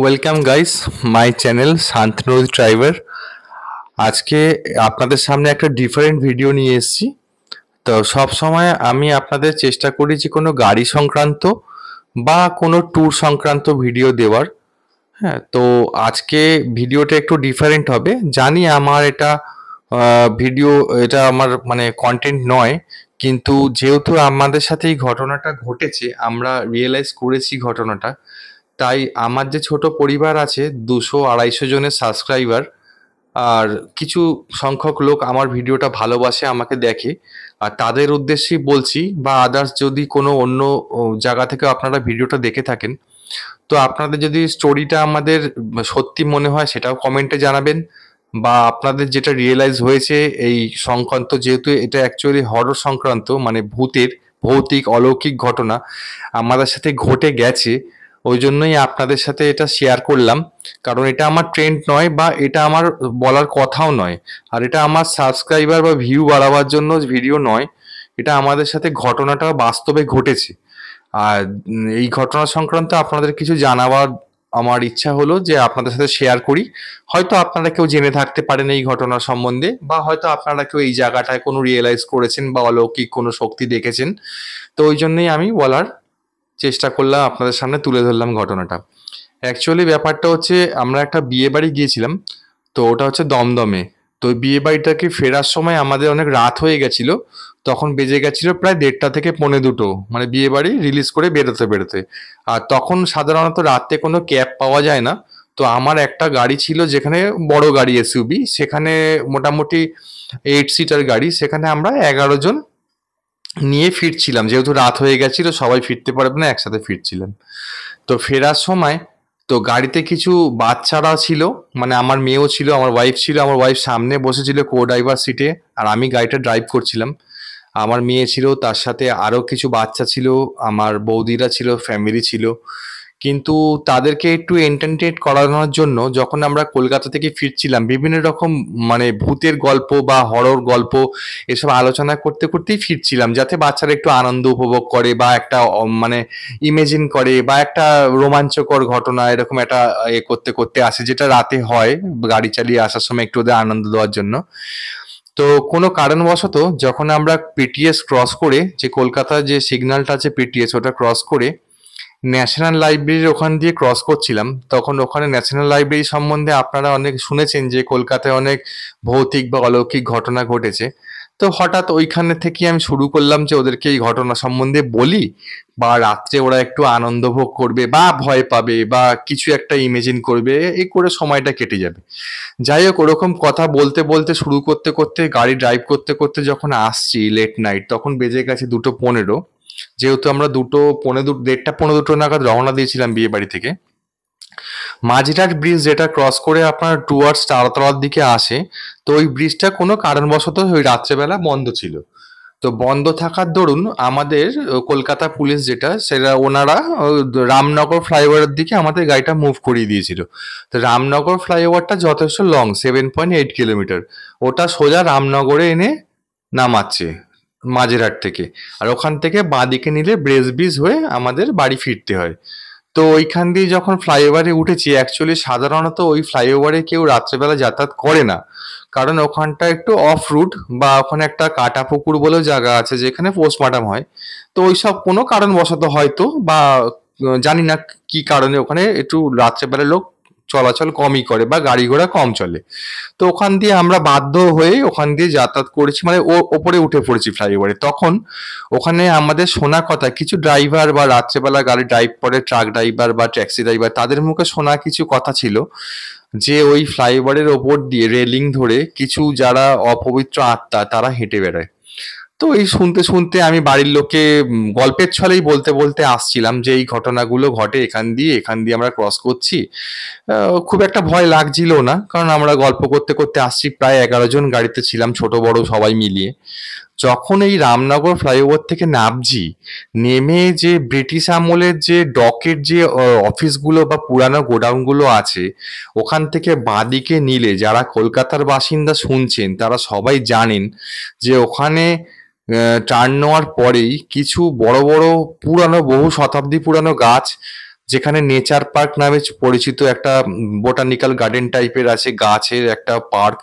Welcome guys my channel Shantanu driver. আজকে আপনাদের সামনে একটা ডিফারেন্ট ভিডিও নিয়ে এসেছি। তো সব সময় আমি আপনাদের চেষ্টা করি যে কোনো গাড়ি সংক্রান্ত বা কোনো ট্যুর সংক্রান্ত ভিডিও দেওয়ার। হ্যাঁ, তো আজকে ভিডিওটা একটু ডিফারেন্ট হবে। জানি আমার এটা ভিডিও, এটা আমার মানে কন্টেন্ট নয়, কিন্তু যেহেতু আমাদের সাথে এই ঘটনাটা ঘটেছে, আমরা রিয়েলাইজ করেছি ঘটনাটা, তাই আমার যে ছোট পরিবার আছে 200-250 জনের সাবস্ক্রাইবার, আর কিছু সংখ্যক লোক আমার ভিডিওটা ভালোবাসে, আমাকে দেখে, আর তাদের উদ্দেশ্যেই বলছি, বা আদার্স যদি কোনো অন্য জায়গা থেকে আপনারা ভিডিওটা দেখে থাকেন, তো আপনাদের যদি স্টোরিটা আমাদের সত্যি মনে হয় সেটাও কমেন্টে জানাবেন, বা আপনাদের যেটা রিয়েলাইজ হয়েছে এই সংক্রান্ত, যেহেতু এটা অ্যাকচুয়ালি হরর সংক্রান্ত, মানে ভূতের ভৌতিক অলৌকিক ঘটনা আমাদের সাথে ঘটে গেছে, ওই জন্যই আপনাদের সাথে এটা শেয়ার করলাম। কারণ এটা আমার ট্রেন্ড নয়, বা এটা আমার বলার কথাও নয়, আর এটা আমার সাবস্ক্রাইবার বা ভিউ বাড়াবার জন্য ভিডিও নয়। এটা আমাদের সাথে ঘটনাটা বাস্তবে ঘটেছে। আর এই ঘটনা সংক্রান্ত আপনাদের কিছু জানাবার আমার ইচ্ছা হলো যে আপনাদের সাথে শেয়ার করি। হয়তো আপনারা কেউ জেনে থাকতে পারেন এই ঘটনা সম্বন্ধে, বা হয়তো আপনারা কেউ এই জায়গাটায় কোনো রিয়েলাইজ করেছেন বা অলৌকিক কোনো শক্তি দেখেছেন। তো ওই জন্যই আমি বলার চেষ্টা করলাম, আপনাদের সামনে তুলে ধরলাম ঘটনাটা। অ্যাকচুয়ালি ব্যাপারটা হচ্ছে, আমরা একটা বিয়ে বাড়ি গিয়েছিলাম। তো ওটা হচ্ছে দমদমে। তো ওই বিয়ে বাড়িটাকে ফেরার সময় আমাদের অনেক রাত হয়ে গেছিল। তখন বেজে গেছিল প্রায় 1:30 থেকে 1:45, মানে বিয়ে বাড়ি রিলিজ করে বেরোতে বেরোতে। আর তখন সাধারণত রাতে কোনো ক্যাব পাওয়া যায় না। তো আমার একটা গাড়ি ছিল, যেখানে বড় গাড়ি এসইউবি, সেখানে মোটামুটি 8 সিটার গাড়ি, সেখানে আমরা 11 জন নিয়ে ফিরছিলাম। যেহেতু রাত হয়ে গেছিল, সবাই ফিরতে পারবে না, একসাথে ফিরছিলাম। তো ফেরার সময় তো গাড়িতে কিছু বাচ্চারা ছিল, মানে আমার মেয়েও ছিল, আমার ওয়াইফ ছিল। আমার ওয়াইফ সামনে বসেছিল কো ড্রাইভার সিটে, আর আমি গাড়িটা ড্রাইভ করছিলাম। আমার মেয়ে ছিল, তার সাথে আরো কিছু বাচ্চা ছিল, আমার বৌদিরা ছিল, ফ্যামিলি ছিল। কিন্তু তাদেরকে একটু এন্টারটেইন করানোর জন্য যখন আমরা কলকাতা থেকে ফিরছিলাম, বিভিন্ন রকম মানে ভূতের গল্প বা হরর গল্প এসব আলোচনা করতে করতেই ফিরছিলাম, যাতে বাচ্চারা একটু আনন্দ উপভোগ করে, বা একটা মানে ইমেজিন করে, বা একটা রোমাঞ্চকর ঘটনা এরকম একটা করতে করতে আসে, যেটা রাতে হয় গাড়ি চালিয়ে আসার সময় একটু ওদের আনন্দ দেওয়ার জন্য। তো কোনো কারণবশত যখন আমরা পিটিএস ক্রস করে, যে কলকাতার যে সিগন্যালটা আছে পিটিএস, ওটা ক্রস করে ন্যাশনাল লাইব্রেরির ওখান দিয়ে ক্রস করছিলাম, তখন ওখানে ন্যাশনাল লাইব্রেরি সম্বন্ধে আপনারা অনেক শুনেছেন যে কলকাতায় অনেক ভৌতিক বা অলৌকিক ঘটনা ঘটেছে। তো হঠাৎ ওইখানে থেকে আমি শুরু করলাম যে ওদেরকে এই ঘটনা সম্বন্ধে বলি, বা রাত্রে ওরা একটু আনন্দ ভোগ করবে, বা ভয় পাবে, বা কিছু একটা ইমেজিন করবে, এই করে সময়টা কেটে যাবে। যাই হোক, ওরকম কথা বলতে বলতে শুরু করতে করতে গাড়ি ড্রাইভ করতে করতে যখন আসছি লেট নাইট, তখন বেজে গেছে 2:15। যেহেতু আমরা 1:30 নাগাদ রওনা দিয়েছিলাম বিয়ে বাড়ি থেকে। মাঝিরহাট ব্রিজ যেটা ক্রস করে আপনার টুয়ার্ডস তারাতলার দিকে আসে, তো ওই ব্রিজটা কোনো কারণবশত ওই রাত্রেবেলা বন্ধ ছিল। তো বন্ধ থাকার দরুন আমাদের কলকাতা পুলিশ যেটা, সেটা ওনারা রামনগর ফ্লাইওভারের দিকে আমাদের গাড়িটা মুভ করিয়ে দিয়েছিল। তো রামনগর ফ্লাইওভারটা যথেষ্ট লং, 7.8 কিলোমিটার। ওটা সোজা রামনগরে এনে নামাচ্ছে মাঝেরহাট থেকে। আর ওখান থেকে বাঁদিকে নিলে ব্রেস ব্রিজ হয়ে আমাদের বাড়ি ফিরতে হয়। তো ওইখান দিয়ে যখন ফ্লাইওভারে উঠেছি, অ্যাকচুয়ালি সাধারণত ওই ফ্লাইওভারে কেউ রাত্রেবেলা যাতায়াত করে না, কারণ ওখানটা একটু অফ রুট, বা ওখানে একটা কাটা পুকুর বলেও জায়গা আছে যেখানে পোস্টমর্টম হয়। তো ওইসব কোনো কারণবশত হয়তো, বা জানি না কি কারণে, ওখানে একটু রাত্রেবেলা লোক চলাচল কমই করে, বা গাড়ি ঘোড়া কম চলে। তো ওখান দিয়ে আমরা বাধ্য হয়ে ওখান দিয়ে যাতায়াত করেছি, মানে ওপরে উঠে পড়েছি ফ্লাইওভারে। তখন ওখানে আমাদের শোনা কথা, কিছু ড্রাইভার বা রাত্রেবেলা গাড়ি ড্রাইভ করে, ট্রাক ড্রাইভার বা ট্যাক্সি ড্রাইভার, তাদের মুখে শোনা কিছু কথা ছিল যে ওই ফ্লাইওভারের ওপর দিয়ে রেলিং ধরে কিছু যারা অপবিত্র আত্মা তারা হেঁটে বেড়ায়। তো এই শুনতে শুনতে আমি বাড়ির লোককে গল্পের ছলেই বলতে বলতে আসছিলাম যে এই ঘটনাগুলো ঘটে এখান দিয়ে, এখান দিয়ে আমরা ক্রস করছি। খুব একটা ভয় লাগছিল না, কারণ আমরা গল্প করতে করতে আসছি, প্রায় 11 জন গাড়িতে ছিলাম, ছোট বড় সবাই মিলিয়ে। যখন এই রামনগর ফ্লাইওভার থেকে নামছি, নেমে যে ব্রিটিশ আমলের যে ডকের যে অফিসগুলো বা পুরানো গোডাউনগুলো আছে, ওখান থেকে বাঁদিকে নিলে যারা কলকাতার বাসিন্দা শুনছেন তারা সবাই জানেন যে ওখানে টার্ন নেওয়ার পরেই কিছু বড় বড় পুরানো, বহু শতাব্দী পুরানো গাছ, যেখানে নেচার পার্ক নামে পরিচিত একটা বোটানিক্যাল গার্ডেন টাইপের আছে, গাছের একটা পার্ক।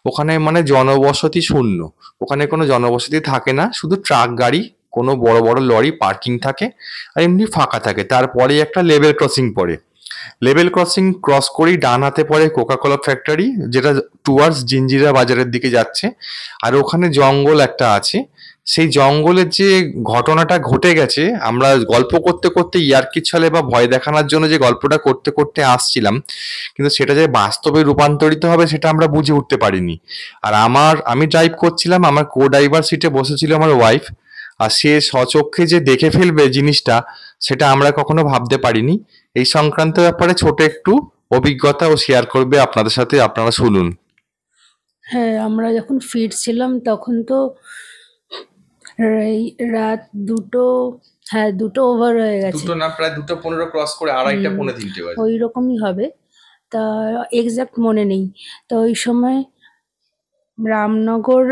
ওখানে মানে জনবসতি শূন্য, ওখানে কোনো জনবসতি থাকে না, শুধু ট্রাক গাড়ি, কোনো বড় বড় লরি পার্কিং থাকে, আর এমনি ফাঁকা থাকে। তারপরে একটা লেভেল ক্রসিং পড়ে, লেভেল ক্রসিং ক্রস করেই ডান হাতে পড়ে কোকা কোলা ফ্যাক্টরি, যেটা টুয়ার্ডস জিঞ্জিরা বাজারের দিকে যাচ্ছে। আর ওখানে জঙ্গল একটা আছে, সেই জঙ্গলের যে ঘটনাটা ঘটে গেছে, আমরা গল্প করতে করতে ইয়ার্কি ছলে বা ভয় দেখানোর জন্য যে গল্পটা করতে করতে আসছিলাম, কিন্তু সেটা যে বাস্তবে রূপান্তরিত হবে সেটা আমরা বুঝে উঠতে পারিনি। আর আমি ড্রাইভ করছিলাম, আমার কো ড্রাইভার সিটে বসেছিল আমার ওয়াইফ, আর সে স্বচক্ষে যে দেখে ফেলবে জিনিসটা, সেটা আমরা কখনো ভাবতে পারিনি। এই সংক্রান্ত ব্যাপারে ছোট একটু অভিজ্ঞতা ও শেয়ার করবে আপনাদের সাথে, আপনারা শুনুন। হ্যাঁ, আমরা যখন ফিরছিলাম তখন তো এই রাত ২টো, হ্যাঁ ২টো ওভার হয়ে গেছে। দুটো না, প্রায় 2:15 ক্রস করে আড়াইটা হুম, পৌনে 3টে বাজে। ওই রকমই হবে। তা এক্সাক্ট মনে নেই। তো ওই সময় রামনগর,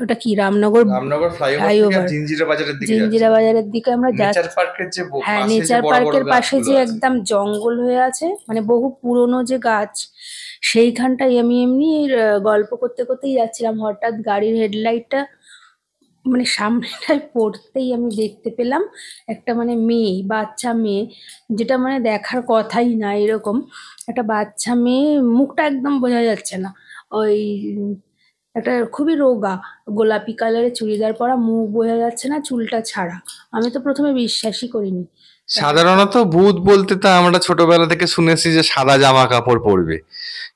ওটা কি রামনগর রামনগর ফ্লাইওভার থেকে ফ্লাইওভার, জিঞ্জিরা বাজারের দিকে জিঞ্জিরা যাচ্ছিলাম। বাজারের দিকে আমরা নেচার যাচ্ছি। পার্কের যে হ্যাঁ, পাশে যে নেচার বড় বড় পার্কের পাশে গাছগুলো যে আছে। একদম জঙ্গল হয়ে আছে, মানে বহু পুরনো যে গাছ, সেইখানটায় আমি এমনি গল্প করতে করতেই যাচ্ছিলাম। হঠাৎ গাড়ির হেডলাইটটা মানে সামনেটায় পড়তেই আমি দেখতে পেলাম একটা মানে মেয়ে, বাচ্চা মেয়ে, যেটা মানে দেখার কথাই না এরকম একটা বাচ্চা মেয়ে, মুখটা একদম বোঝা যাচ্ছে না। ওই একটা খুবই রোগা গোলাপি কালারের চুড়িদার পরা, মুখ বোঝা যাচ্ছে না, চুলটা ছাড়া। আমি তো প্রথমে বিশ্বাসই করিনি। সাধারণত ভূত বলতে তো আমরা ছোটবেলা থেকে শুনেছি যে সাদা জামা কাপড় পরবে,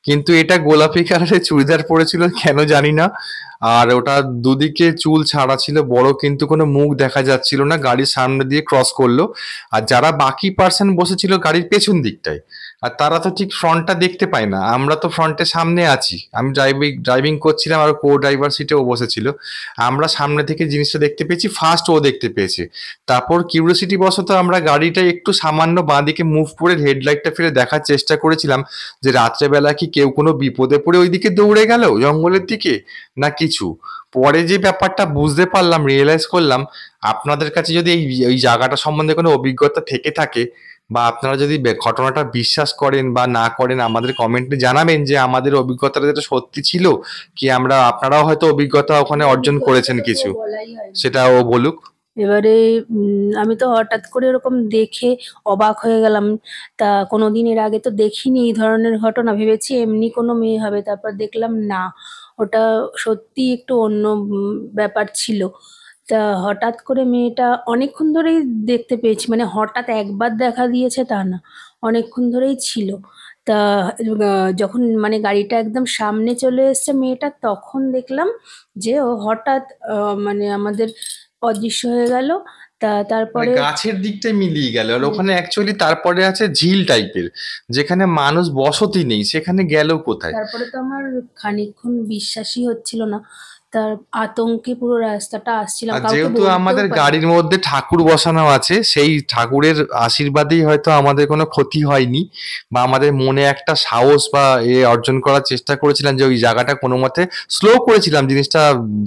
কিন্তু এটা গোলাপি কালারের চুড়িদার পরেছিল কেন জানি না। আর ওটা দুদিকে চুল ছাড়া ছিল বড়, কিন্তু কোনো মুখ দেখা যাচ্ছিল না। গাড়ির সামনে দিয়ে ক্রস করলো, আর যারা বাকি পার্সন বসেছিল গাড়ির পেছন দিকটায়, আর তারা তো ঠিক ফ্রন্টটা দেখতে পায় না। আমরা তো ফ্রন্টের সামনে আছি, আমি ড্রাইভিং করছিলাম আর কো ড্রাইভার সিটে ও বসেছিল। আমরা সামনে থেকে জিনিসটা দেখতে পেয়েছি, ফার্স্ট ও দেখতে পেয়েছে। তারপর কিউরিওসিটি বশত আমরা গাড়িটা একটু সামান্য বাঁদিকে মুভ করে হেডলাইটটা ফেলে দেখার চেষ্টা করেছিলাম যে রাত্রেবেলা কি কেউ কোনো বিপদে পড়ে ওইদিকে দৌড়ে গেল জঙ্গলের দিকে না কিছু। পরে যে ব্যাপারটা বুঝতে পারলাম, রিয়েলাইজ করলাম, আপনাদের কাছে যদি এই জায়গাটা সম্বন্ধে কোনো অভিজ্ঞতা থেকে থাকে, বা আপনারা যদি ঘটনাটা বিশ্বাস করেন বা না করেন, আমাদের কমেন্টে জানাবেন যে আমাদের অভিজ্ঞতাটা যেটা সত্যি ছিল কি, আপনারাও হয়তো অভিজ্ঞতা ওখানে অর্জন অভিজ্ঞতাটা করেছেন তো পুরো কিছু, বলাই হয়নি। সেটা ও বলুক। এবারে আমি তো হঠাৎ করে ওরকম দেখে অবাক হয়ে গেলাম। তা কোনোদিন এর আগে তো দেখিনি এই ধরনের ঘটনা, ভেবেছি এমনি কোনো মেয়ে হবে, তারপর দেখলাম না, ওটা সত্যি একটু অন্য ব্যাপার ছিল। তা হঠাৎ করে মেয়েটা অনেকক্ষণ ধরেই দেখতে পেয়েছি, মানে হঠাৎ একবার দেখা দিয়েছে তা না, অনেকক্ষণ ধরেই ছিল। তা যখন মানে গাড়িটা একদম সামনে চলে এসছে মেয়েটা, তখন দেখলাম যে ও হঠাৎ মানে আমাদের অদৃশ্য হয়ে গেল। মানে তারপরে গাছের দিকটাই মিলিয়ে গেল, আর হুম, ওখানে অ্যাকচুয়ালি তারপরে আছে ঝিল টাইপের, যেখানে মানুষ বসতি নেই, সেখানে গেল কোথায়? তারপরে তো আমার খানিকক্ষণ বিশ্বাসই হচ্ছিল না। তার আতঙ্কে পুরো রাস্তাটা আসছিলাম, আর কাউকে যেহেতু বলতেও আমাদের পারিনি। গাড়ির মধ্যে ঠাকুর বসানো আছে, সেই ঠাকুরের আশীর্বাদেই হয়তো আমাদের কোনো ক্ষতি হয়নি, বা আমাদের মনে একটা সাহস বা অর্জন করার চেষ্টা করেছিলাম যে ওই জায়গাটা কোনো মতে স্লো করেছিলাম জিনিসটা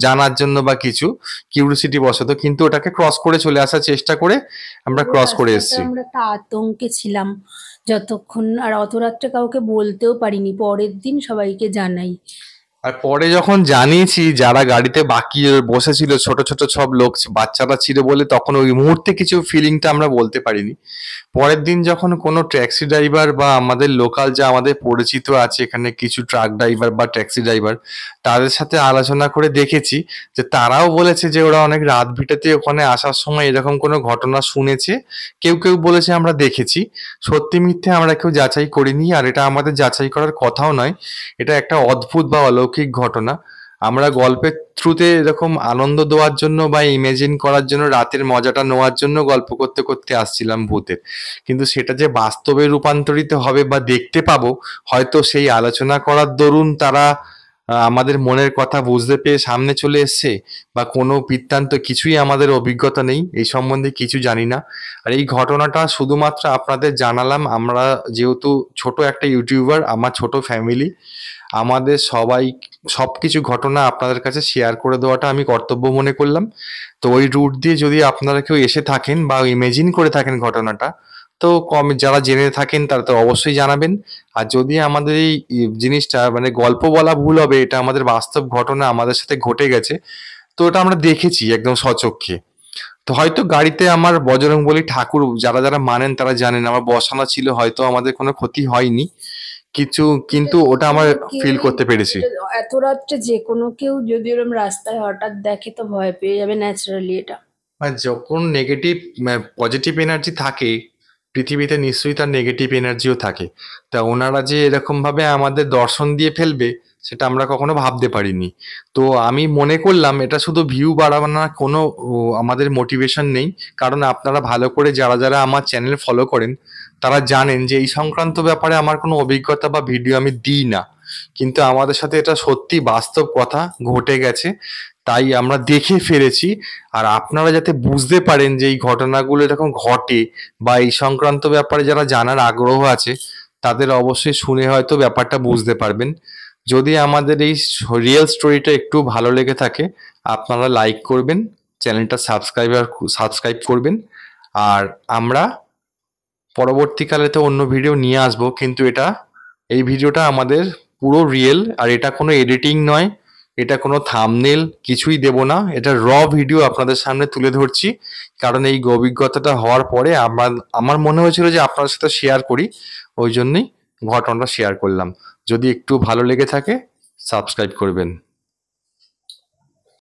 জানার জন্য বা কিছু কিউরিওসিটি বশত, কিন্তু ওটাকে ক্রস করে চলে আসার চেষ্টা করে আমরা পুরো ক্রস করে রাস্তাটা এসেছি। আমরা একটা আতঙ্কে ছিলাম যতক্ষণ, আর অত রাত্রে কাউকে বলতেও পারিনি, পরের দিন সবাইকে জানাই। আর পরে যখন জানিয়েছি, যারা গাড়িতে বাকি বসেছিল ছোট ছোট সব লোক বাচ্চারা ছিল বলে তখন ওই মুহূর্তে কিছু ফিলিংটা আমরা বলতে পারিনি। পরের দিন যখন কোনো ট্যাক্সি ড্রাইভার বা আমাদের লোকাল যা আমাদের পরিচিত আছে এখানে কিছু ট্রাক ড্রাইভার বা ট্যাক্সি ড্রাইভার, তাদের সাথে আলোচনা করে দেখেছি যে তারাও বলেছে যে ওরা অনেক রাত বিটাতে ওখানে আসার সময় এরকম কোনো ঘটনা শুনেছে। কেউ কেউ বলেছে আমরা দেখেছি। সত্যি মিথ্যে আমরা কেউ যাচাই করিনি, আর এটা আমাদের যাচাই করার কথাও নয়। এটা একটা অদ্ভুত বা অলৌকিক ঘটনা। আমরা গল্পের থ্রুতে এরকম আনন্দ দেওয়ার জন্য বা ইমেজিন করার জন্য, রাতের মজাটা নেওয়ার জন্য গল্প করতে করতে আসছিলাম ভূতের, কিন্তু সেটা যে বাস্তবে রূপান্তরিত হবে বা দেখতে পাবো, হয়তো সেই আলোচনা করার দরুন তারা আমাদের মনের কথা বুঝতে পেরে সামনে চলে এসছে, বা কোনো বৃত্তান্ত কিছুই আমাদের অভিজ্ঞতা নেই, এই সম্বন্ধে কিছু জানি না। আর এই ঘটনাটা শুধুমাত্র আপনাদের জানালাম, আমরা যেহেতু ছোট একটা ইউটিউবার, আমার ছোট ফ্যামিলি, আমাদের সবাই সবকিছু ঘটনা আপনাদের কাছে শেয়ার করে দেওয়াটা আমি কর্তব্য মনে করলাম। তো ওই রুট দিয়ে যদি আপনারা কেউ এসে থাকেন বা ইমেজিন করে থাকেন ঘটনাটা, তো কম যারা জেনে থাকেন তারা তো অবশ্যই জানাবেন। আর যদি আমাদের এই জিনিসটা মানে গল্প বলা ভুল হবে, এটা আমাদের বাস্তব ঘটনা আমাদের সাথে ঘটে গেছে। তো ওটা আমরা দেখেছি একদম স্বচক্ষে। তো হয়তো গাড়িতে আমার বজরংবলী ঠাকুর যারা মানেন তারা জানেন আমার বসানো ছিল, হয়তো আমাদের কোনো ক্ষতি হয়নি কিছু, এটা কিন্তু ওটা আমার যেকোনো ফিল কেউই, করতে পেরেছি। এটা এত রাত্রে যেকোনো কেউ যদি ওরকম রাস্তায় হঠাৎ দেখে তো ভয় পেয়ে যাবে ন্যাচারালি এটা। আর যখন নেগেটিভ পজিটিভ এনার্জি থাকে পৃথিবীতে, নিশ্চয়ই তার নেগেটিভ এনার্জিও থাকে। তা ওনারা যে এরকম ভাবে আমাদের দর্শন দিয়ে ফেলবে সেটা আমরা কখনো ভাবতে পারিনি। তো আমি মনে করলাম এটা শুধু ভিউ বাড়ানোর কোনো আমাদের মোটিভেশন নেই, কারণ আপনারা ভালো করে যারা আমার চ্যানেল ফলো করেন তারা জানেন যে এই সংক্রান্ত ব্যাপারে আমার কোনো অভিজ্ঞতা বা ভিডিও আমি দিই না, কিন্তু আমাদের সাথে এটা সত্যি বাস্তব কথা ঘটে গেছে, তাই আমরা দেখে ফেলেছি। আর আপনারা যাতে বুঝতে পারেন যে এই ঘটনাগুলো এরকম ঘটে বা এই সংক্রান্ত ব্যাপারে যারা জানার আগ্রহ আছে তাদের অবশ্যই শুনে হয়তো ব্যাপারটা বুঝতে পারবেন। যদি আমাদের এই রিয়েল স্টোরিটা একটু ভালো লেগে থাকে আপনারা লাইক করবেন, চ্যানেলটা সাবস্ক্রাইব করবেন। আর আমরা পরবর্তীকালে তো অন্য ভিডিও নিয়ে আসবো, কিন্তু এই ভিডিওটা আমাদের পুরো রিয়েল, আর এটা কোনো এডিটিং নয়, এটা কোনো থাম্বনেল কিছুই দেব না, এটা ভিডিও আপনাদের সামনে তুলে ধরছি। কারণ এই অভিজ্ঞতাটা হওয়ার পরে আমার মনে হয়েছিল যে আপনাদের সাথে শেয়ার করি, ওই জন্যই ঘটনাটা শেয়ার করলাম। যদি একটু ভালো লেগে থাকে সাবস্ক্রাইব করবেন।